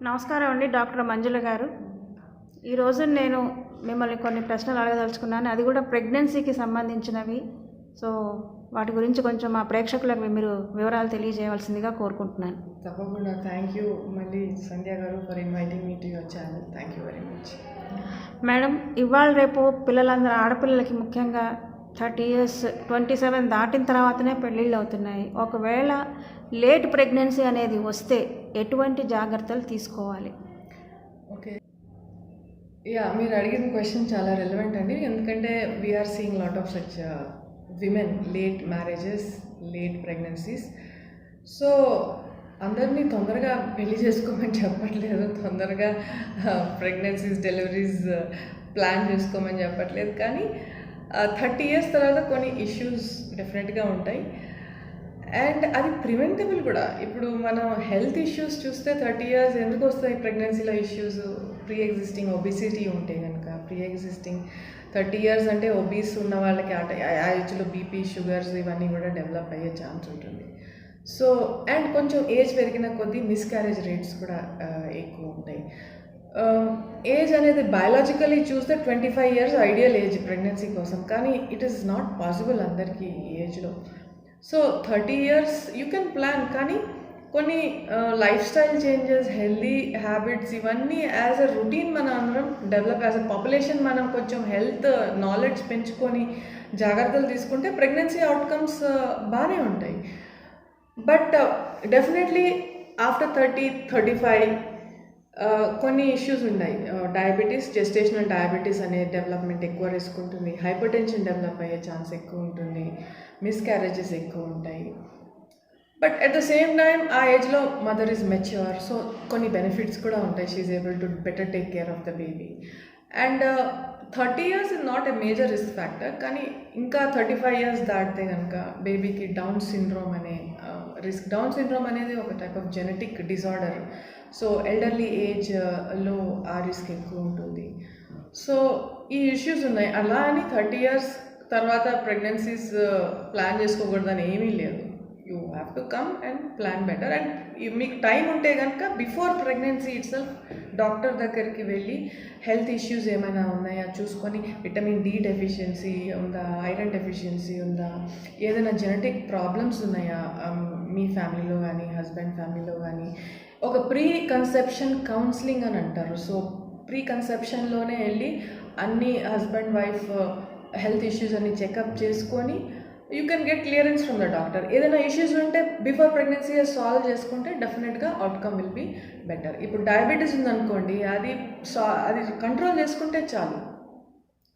నమస్కారం అండి, డాక్టర్ మంజుల గారు. ఈరోజు నేను మిమ్మల్ని కొన్ని ప్రశ్నలు అడగదలుచుకున్నాను, అది కూడా ప్రెగ్నెన్సీకి సంబంధించినవి. సో వాటి గురించి కొంచెం మా ప్రేక్షకులకు మీరు వివరాలు తెలియజేయవలసిందిగా కోరుకుంటున్నాను. తప్పకుండా. థ్యాంక్ యూ మళ్ళీ సంధ్య గారు for inviting me to your channel. Thank you very much. Madam, ఇవాళ రేపు పిల్లలందరూ ఆడపిల్లలకి ముఖ్యంగా 30 years 27 దాటిన తర్వాతనే పెళ్ళిళ్ళు అవుతున్నాయి. ఒకవేళ లేట్ ప్రెగ్నెన్సీ అనేది వస్తే ఎటువంటి జాగ్రత్తలు తీసుకోవాలి? ఓకే, మీరు అడిగిన క్వశ్చన్ చాలా రెలవెంట్ అండి. ఎందుకంటే we're seeing lot of such women late marriages, late pregnancies. So అందరినీ తొందరగా పెళ్లి చేసుకోమని చెప్పట్లేదు, తొందరగా ప్రెగ్నెన్సీస్, డెలివరీస్ ప్లాన్ చేసుకోమని చెప్పట్లేదు. కానీ 30 years తర్వాత కొన్ని ఇష్యూస్ డెఫినెట్గా ఉంటాయి. అండ్ అది ప్రివెంటబుల్ కూడా. ఇప్పుడు మనం హెల్త్ ఇష్యూస్ చూస్తే 30 years ఎందుకు వస్తాయి ప్రెగ్నెన్సీలో ఇష్యూస్? ప్రీ ఎగ్జిస్టింగ్ ఒబిసిటీ ఉంటే కనుక, ప్రీ ఎగ్జిస్టింగ్ 30 years అంటే ఒబీస్ ఉన్న వాళ్ళకి ఆ ఏజ్లో బీపీ, షుగర్స్ ఇవన్నీ కూడా డెవలప్ అయ్యే ఛాన్స్ ఉంటుంది. సో అండ్ కొంచెం ఏజ్ పెరిగిన కొద్దీ మిస్క్యారేజ్ రేట్స్ కూడా ఎక్కువ ఉంటాయి. ఏజ్ అనేది బయాలజికలీ చూస్తే 25 years ఐడియల్ ఏజ్ ప్రెగ్నెన్సీ కోసం, కానీ ఇట్ ఈస్ నాట్ పాసిబుల్ అందరికీ ఈ ఏజ్లో. So 30 years you can plan, కానీ కొన్ని life style changes, healthy habits ఇవన్నీ యాజ్ అ రొటీన్ మనం అందరం డెవలప్, యాజ్ అ పాపులేషన్ మనం కొంచెం హెల్త్ నాలెడ్జ్ పెంచుకొని జాగ్రత్తలు తీసుకుంటే ప్రెగ్నెన్సీ అవుట్కమ్స్ బాగానే ఉంటాయి. బట్ డెఫినెట్లీ ఆఫ్టర్ 30-35 కొన్ని ఇష్యూస్ ఉన్నాయి. డయాబెటీస్, జెస్టేషనల్ డయాబెటీస్ అనే డెవలప్మెంట్ ఎక్కువ రిస్క్ ఉంటుంది, హైపర్ టెన్షన్ డెవలప్ అయ్యే ఛాన్స్ ఎక్కువ ఉంటుంది, మిస్క్యారేజెస్ ఎక్కువ ఉంటాయి. But at the same time ఆ ఏజ్లో మదర్ ఈజ్ మెచ్యూర్, సో కొన్ని బెనిఫిట్స్ కూడా ఉంటాయి. She is able to better take care of the baby. And 30 years is not a major risk factor, కానీ ఇంకా 35 years దాటితే కనుక బేబీకి డౌన్ సిండ్రోమ్ అనే రిస్క్. డౌన్ సిండ్రోమ్ అనేది ఒక type of genetic disorder. So elderly ఏజ్లో ఆ రిస్క్ ఎక్కువ ఉంటుంది. సో ఈ ఇష్యూస్ ఉన్నాయి. అలా అని 30 years తర్వాత ప్రెగ్నెన్సీస్ ప్లాన్ చేసుకోకూడదని ఏమీ లేదు. You have to come and plan better. And మీకు టైం ఉంటే కనుక before pregnancy it self doctor దగ్గరికి వెళ్ళి హెల్త్ ఇష్యూస్ ఏమైనా ఉన్నాయా చూసుకొని, విటమిన్ డి డెఫిషియన్సీ ఉందా, ఐరన్ డెఫిషియన్సీ ఉందా, ఏదైనా జెనెటిక్ ప్రాబ్లమ్స్ ఉన్నాయా మీ ఫ్యామిలీలో కానీ, హస్బెండ్ ఫ్యామిలీలో కానీ. ఒక ప్రీ కన్సెప్షన్ కౌన్సిలింగ్ అని అంటారు. సో ప్రీ కన్సెప్షన్లోనే వెళ్ళి అన్ని హస్బెండ్ వైఫ్ హెల్త్ ఇష్యూస్ అన్ని చెకప్ చేసుకొని you can get clearance from the doctor. ఏదైనా ఇష్యూస్ ఉంటే బిఫోర్ ప్రెగ్నెన్సీ సాల్వ్ చేసుకుంటే డెఫినెట్గా అవుట్కమ్ విల్ బీ బెటర్. ఇప్పుడు డయాబెటీస్ ఉందనుకోండి, అది కంట్రోల్ చేసుకుంటే చాలు.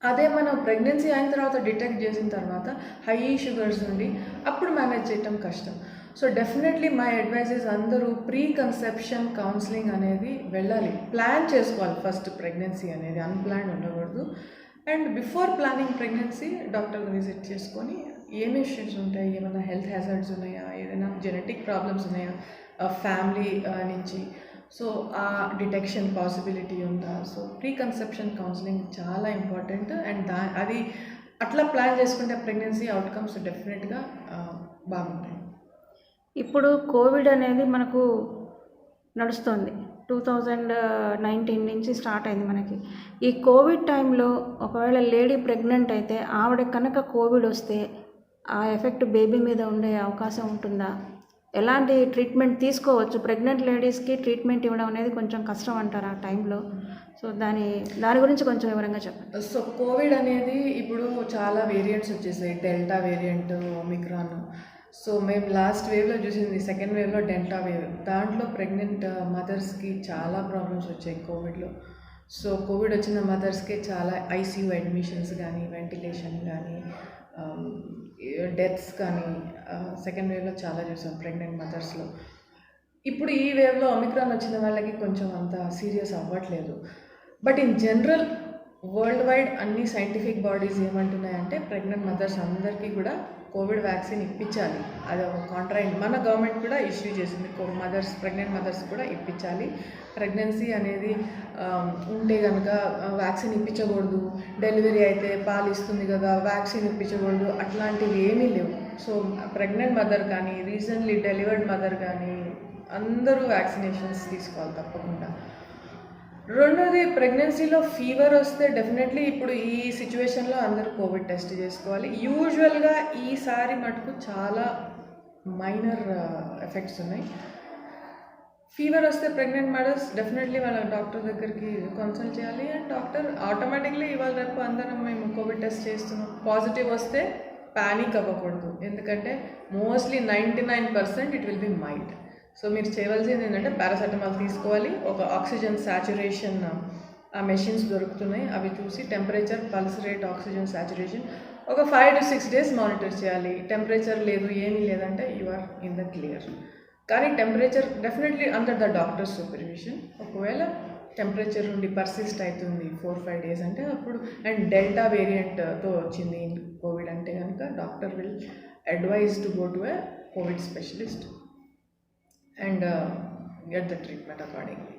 అదే మనం ప్రెగ్నెన్సీ అయిన తర్వాత డిటెక్ట్ చేసిన తర్వాత హై షుగర్స్ ఉండి అప్పుడు మేనేజ్ చేయటం కష్టం. సో డెఫినెట్లీ మై అడ్వైజెస్ అందరూ ప్రీ కన్సెప్షన్ కౌన్సిలింగ్ అనేది వెళ్ళాలి. ప్లాన్ చేసుకోవాలి ఫస్ట్ ప్రెగ్నెన్సీ అనేది, అన్ప్లాన్డ్ ఉండకూడదు. అండ్ బిఫోర్ ప్లానింగ్ ప్రెగ్నెన్సీ డాక్టర్ని విజిట్ చేసుకొని ఏమి ఇష్యూస్ ఉంటాయి, ఏమైనా హెల్త్ హ్యాజర్డ్స్ ఉన్నాయా, ఏదైనా జెనెటిక్ ప్రాబ్లమ్స్ ఉన్నాయా ఫ్యామిలీ నుంచి, సో ఆ డిటెక్షన్ పాసిబిలిటీ ఉందా. సో ప్రీ కన్సెప్షన్ కౌన్సిలింగ్ చాలా ఇంపార్టెంట్. అండ్ అది అట్లా ప్లాన్ చేసుకుంటే ప్రెగ్నెన్సీ అవుట్కమ్స్ డెఫినెట్గా బాగుంటాయి. ఇప్పుడు కోవిడ్ అనేది మనకు నడుస్తుంది, 2019 నుంచి స్టార్ట్ అయింది మనకి. ఈ కోవిడ్ టైంలో ఒకవేళ లేడీ ప్రెగ్నెంట్ అయితే ఆవిడ కనుక కోవిడ్ వస్తే ఆ ఎఫెక్ట్ బేబీ మీద ఉండే అవకాశం ఉంటుందా? ఎలాంటి ట్రీట్మెంట్ తీసుకోవచ్చు? ప్రెగ్నెంట్ లేడీస్కి ట్రీట్మెంట్ ఇవ్వడం అనేది కొంచెం కష్టం అంటారు ఆ టైంలో. సో దాని గురించి కొంచెం వివరంగా చెప్పండి. సో కోవిడ్ అనేది ఇప్పుడు చాలా వేరియంట్స్ వచ్చేసాయి, డెల్టా వేరియంట్, ఒమిక్రాన్. సో మేము లాస్ట్ వేవ్లో చూసింది, సెకండ్ వేవ్లో డెల్టా వేవ్. దాంట్లో ప్రెగ్నెంట్ మదర్స్కి చాలా ప్రాబ్లమ్స్ వచ్చాయి కోవిడ్లో. సో కోవిడ్ వచ్చిన మదర్స్కి చాలా ఐసీయూ అడ్మిషన్స్ కానీ, వెంటిలేషన్ కానీ, డెత్స్ కానీ సెకండ్ వేవ్లో చాలా చూసాం ప్రెగ్నెంట్ మదర్స్లో. ఇప్పుడు ఈ వేవ్లో ఒమిక్రాన్ వచ్చిన వాళ్ళకి కొంచెం అంత సీరియస్ అవ్వట్లేదు. But in general world wide అన్ని సైంటిఫిక్ బాడీస్ ఏమంటున్నాయంటే ప్రెగ్నెంట్ మదర్స్ అందరికీ కూడా కోవిడ్ వ్యాక్సిన్ ఇప్పించాలి. అది ఒక కాంట్రాక్ట్ మన గవర్నమెంట్ కూడా ఇష్యూ చేసింది, ప్రెగ్నెంట్ మదర్స్ కూడా ఇప్పించాలి. ప్రెగ్నెన్సీ అనేది ఉంటే కనుక వ్యాక్సిన్ ఇప్పించకూడదు, డెలివరీ అయితే పాలు ఇస్తుంది కదా వ్యాక్సిన్ ఇప్పించకూడదు, అట్లాంటివి ఏమీ లేవు. సో ప్రెగ్నెంట్ మదర్ కానీ, రీసెంట్లీ డెలివర్డ్ మదర్ కానీ అందరూ వ్యాక్సినేషన్స్ తీసుకోవాలి తప్పకుండా. రెండోది, ప్రెగ్నెన్సీలో ఫీవర్ వస్తే డెఫినెట్లీ ఇప్పుడు ఈ సిచ్యువేషన్లో అందరూ కోవిడ్ టెస్ట్ చేసుకోవాలి. యూజువల్గా ఈసారి మటుకు చాలా మైనర్ ఎఫెక్ట్స్ ఉన్నాయి. ఫీవర్ వస్తే ప్రెగ్నెంట్ మదర్స్ డెఫినెట్లీ వాళ్ళ డాక్టర్ దగ్గరికి కన్సల్ట్ చేయాలి. అండ్ డాక్టర్ ఆటోమేటిక్లీ ఇవాళ రేపు అందరం మేము కోవిడ్ టెస్ట్ చేస్తున్నాం, పాజిటివ్ వస్తే ప్యానిక్ అవ్వకూడదు. ఎందుకంటే mostly 99% it will be mild. So మీరు చేయవలసింది ఏంటంటే పారాసెటమాల్ తీసుకోవాలి. ఒక ఆక్సిజన్ సాచురేషన్ ఆ మెషిన్స్ దొరుకుతున్నాయి, అవి చూసి temperature, pulse rate, oxygen saturation ఒక 5 to 6 days మానిటర్ చేయాలి. టెంపరేచర్ లేదు, ఏమీ లేదంటే you are in the clear. కానీ temperature definitely under the doctor supervision. ఒకవేళ టెంపరేచర్ నుండి పర్సిస్ట్ అవుతుంది 4-5 days అంటే అప్పుడు, అండ్ డెల్టా వేరియంట్తో వచ్చింది కోవిడ్ అంటే కనుక doctor will advise to go to a COVID specialist and get the treatment accordingly.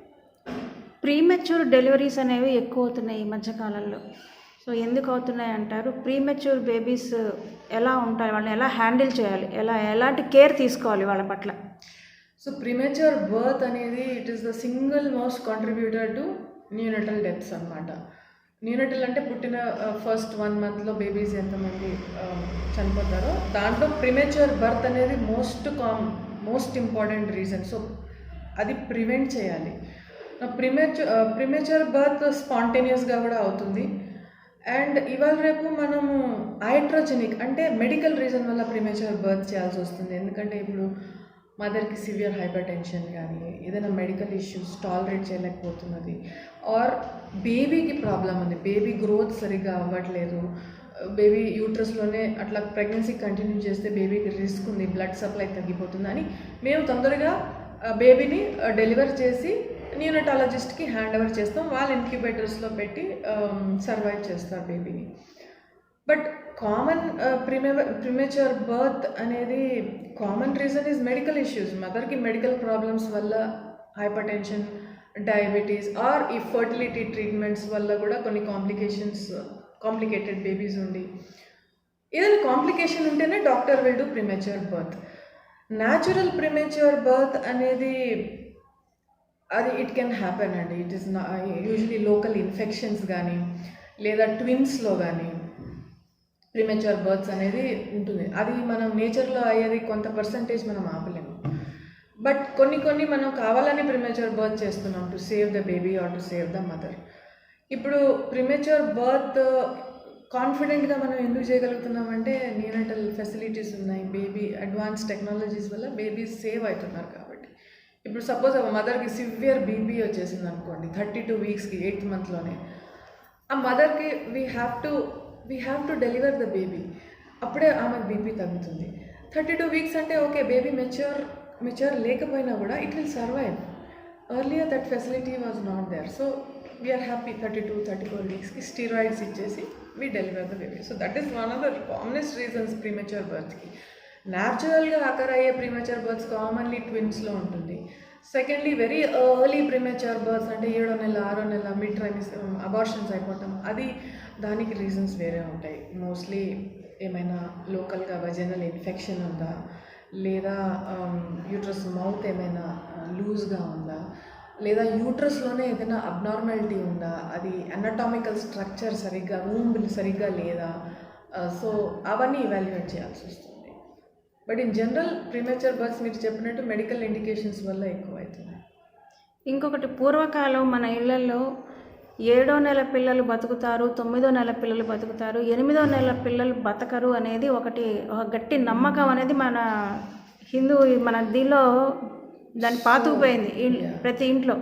Premature deliveries అనేవి ఎక్కువ అవుతున్నాయి ఈ మధ్యకాలంలో. సో ఎందుకు అవుతున్నాయి అంటారు? ప్రీమెచ్యూర్ బేబీస్ ఎలా ఉంటాయి, వాళ్ళని ఎలా హ్యాండిల్ చేయాలి, ఎలాంటి కేర్ తీసుకోవాలి వాళ్ళ పట్ల? సో ప్రీమెచ్యూర్ బర్త్ అనేది it is the single most contributor to neonatal deaths అనమాట. న్యూనటల్ అంటే పుట్టిన ఫస్ట్ 1 monthలో బేబీస్ ఎంతమంది చనిపోతారో దాంట్లో ప్రీమెచ్యూర్ బర్త్ అనేది మోస్ట్ ఇంపార్టెంట్ రీజన్. సో అది ప్రివెంట్ చేయాలి. ప్రీమెచ్యూర్ బర్త్ స్పాంటేనియస్గా కూడా అవుతుంది. అండ్ ఇవాళ రేపు మనము ఐట్రోజెనిక్ అంటే మెడికల్ రీజన్ వల్ల ప్రీమెచ్యూర్ బర్త్ చేయాల్సి వస్తుంది. ఎందుకంటే ఇప్పుడు మదర్కి సివియర్ హైపర్ టెన్షన్ కానీ ఏదైనా మెడికల్ ఇష్యూస్ టాలరేట్ చేయలేకపోతున్నది, ఆర్ బేబీకి ప్రాబ్లం ఉంది, బేబీ గ్రోత్ సరిగ్గా అవ్వట్లేదు, బేబీ యూట్రస్లోనే అట్లా ప్రెగ్నెన్సీ కంటిన్యూ చేస్తే బేబీకి రిస్క్ ఉంది, బ్లడ్ సప్లై తగ్గిపోతుంది అని మేము తొందరగా బేబీని డెలివర్ చేసి న్యూనటాలజిస్ట్కి హ్యాండ్ ఓవర్ చేస్తాం. వాళ్ళు ఇంక్యుబేటర్స్లో పెట్టి సర్వైవ్ చేస్తారు బేబీని. బట్ కామన్ ప్రీమెచ్యూర్ బర్త్ అనేది common reason is medical issues. మదర్కి మెడికల్ ప్రాబ్లమ్స్ వల్ల హైపర్ టెన్షన్, డయాబెటీస్ ఆర్ ఈ ఫర్టిలిటీ ట్రీట్మెంట్స్ వల్ల కూడా కొన్ని కాంప్లికేటెడ్ బేబీస్ ఉండి ఏదైనా కాంప్లికేషన్ ఉంటేనే doctor will do premature birth. Natural premature birth అనేది అది ఇట్ కెన్ హ్యాపెన్ అండి. It is usually local infections కానీ లేదా ట్విన్స్లో కానీ ప్రీమెచ్యూర్ బర్త్స్ అనేది ఉంటుంది. అది మనం నేచర్లో అయ్యేది కొంత పర్సంటేజ్ మనం ఆపలేము. బట్ కొన్ని మనం కావాలని ప్రీమెచ్యూర్ బర్త్ చేస్తున్నాం to save the baby or to save the mother. ఇప్పుడు ప్రీమెచ్యూర్ బర్త్ కాన్ఫిడెంట్గా మనం ఎందుకు చేయగలుగుతున్నామంటే న్యూనటల్ ఫెసిలిటీస్ ఉన్నాయి, బేబీ అడ్వాన్స్ టెక్నాలజీస్ వల్ల బేబీస్ సేవ్ అవుతున్నారు కాబట్టి. ఇప్పుడు సపోజ్ ఆ మదర్కి సివియర్ బీపీ వచ్చేసింది అనుకోండి 32 weeksకి 8th monthలోనే, ఆ మదర్కి we have to deliver the baby. అప్పుడే ఆమెకు బీపీ తగ్గుతుంది. 32 weeks అంటే ఓకే, బేబీ మెచ్యూర్ లేకపోయినా కూడా it will survive. Earlier that facility was not there. So we are happy 32-34 weeksకి స్టీరాయిడ్స్ ఇచ్చేసి we deliver the baby. So that is one of the commonest reasons premature బర్త్కి. న్యాచురల్గా occur అయ్యే premature births commonly ట్విన్స్లో ఉంటుంది. Secondly very early premature births అంటే 7వ నెల 6వ నెల మిడ్ ట్రైమిస్ అబార్షన్స్ అయిపోవటం, అది దానికి రీజన్స్ వేరే ఉంటాయి. మోస్ట్లీ ఏమైనా లోకల్గా వజనల్ ఇన్ఫెక్షన్ ఉందా, లేదా యూట్రస్ మౌత్ ఏమైనా లూజ్గా ఉందా, లేదా యూట్రస్లోనే ఏదైనా అబ్నార్మాలిటీ ఉందా, అది అనటామికల్ స్ట్రక్చర్ సరిగ్గా సరిగ్గా లేదా, సో అవన్నీ ఇవాల్యుయేట్ చేయాల్సి వస్తుంది. But in general premature births మీరు చెప్పినట్టు మెడికల్ ఇండికేషన్స్ వల్ల ఎక్కువ అవుతుంది. ఇంకొకటి, పూర్వకాలం మన ఇళ్లలో 7వ నెల పిల్లలు బతుకుతారు, 9వ నెల పిల్లలు బతుకుతారు, 8వ నెల పిల్లలు బతకరు అనేది ఒక గట్టి నమ్మకం అనేది మన దీనిలో దాన్ని పాతుకుపోయింది ప్రతి ఇంట్లో.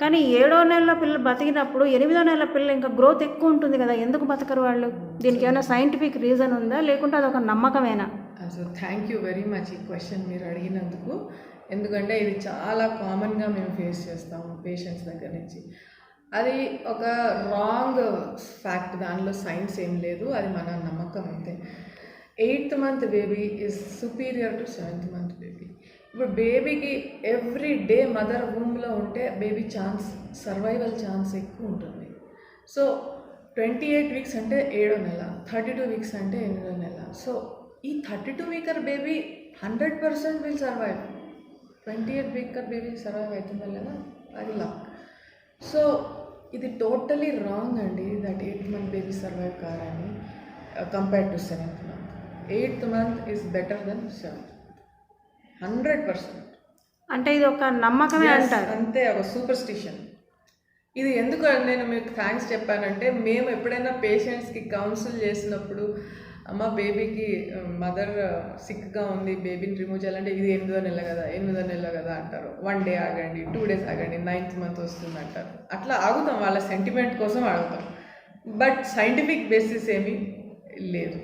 కానీ 7వ నెలలో పిల్లలు బతికినప్పుడు 8వ నెల పిల్లలు ఇంకా గ్రోత్ ఎక్కువ ఉంటుంది కదా, ఎందుకు బతకరు వాళ్ళు? దీనికి ఏమైనా సైంటిఫిక్ రీజన్ ఉందా, లేకుంటే అదొక నమ్మకమేనా? So thank you very much ఈ క్వశ్చన్ మీరు అడిగినందుకు. ఎందుకంటే ఇది చాలా కామన్గా మేము ఫేస్ చేస్తాము పేషెంట్స్ దగ్గర నుంచి. అది ఒక రాంగ్ ఫ్యాక్ట్, దానిలో సైన్స్ ఏం లేదు, అది మన నమ్మకం అంతే. 8th month baby is superior to 7th month baby. ఇప్పుడు బేబీకి ఎవ్రీ డే మదర్ వూమ్లో ఉంటే బేబీ సర్వైవల్ ఛాన్స్ ఎక్కువ ఉంటుంది. సో 28 weeks అంటే 7వ నెల, 32 weeks అంటే 8వ నెల. సో ఈ 32 weeker baby 100% will survive. 28th week baby survive అవుతుందా లేదా అది లక్. సో ఇది టోటలీ రాంగ్ అండి, that 8th month baby survive కారని compare to 7th month. 8th month is better than 7th. 100%. అంటే ఇది ఒక నమ్మకమే అంటారు. అంతే, ఒక సూపర్స్టిషన్. ఇది ఎందుకు నేను మీకు థ్యాంక్స్ చెప్పానంటే, మేము ఎప్పుడైనా పేషెంట్స్కి కౌన్సిల్ చేసినప్పుడు అమ్మ బేబీకి మదర్ సిక్గా ఉంది, బేబీని రిమూవ్ చేయాలంటే ఇది 8వ నెల కదా అంటారు. 1 day ఆగండి, 2 days ఆగండి, 9th month వస్తుంది అంటారు. అట్లా ఆగుతాం, వాళ్ళ సెంటిమెంట్ కోసం ఆగుతాం. బట్ సైంటిఫిక్ బేసిస్ ఏమీ లేదు.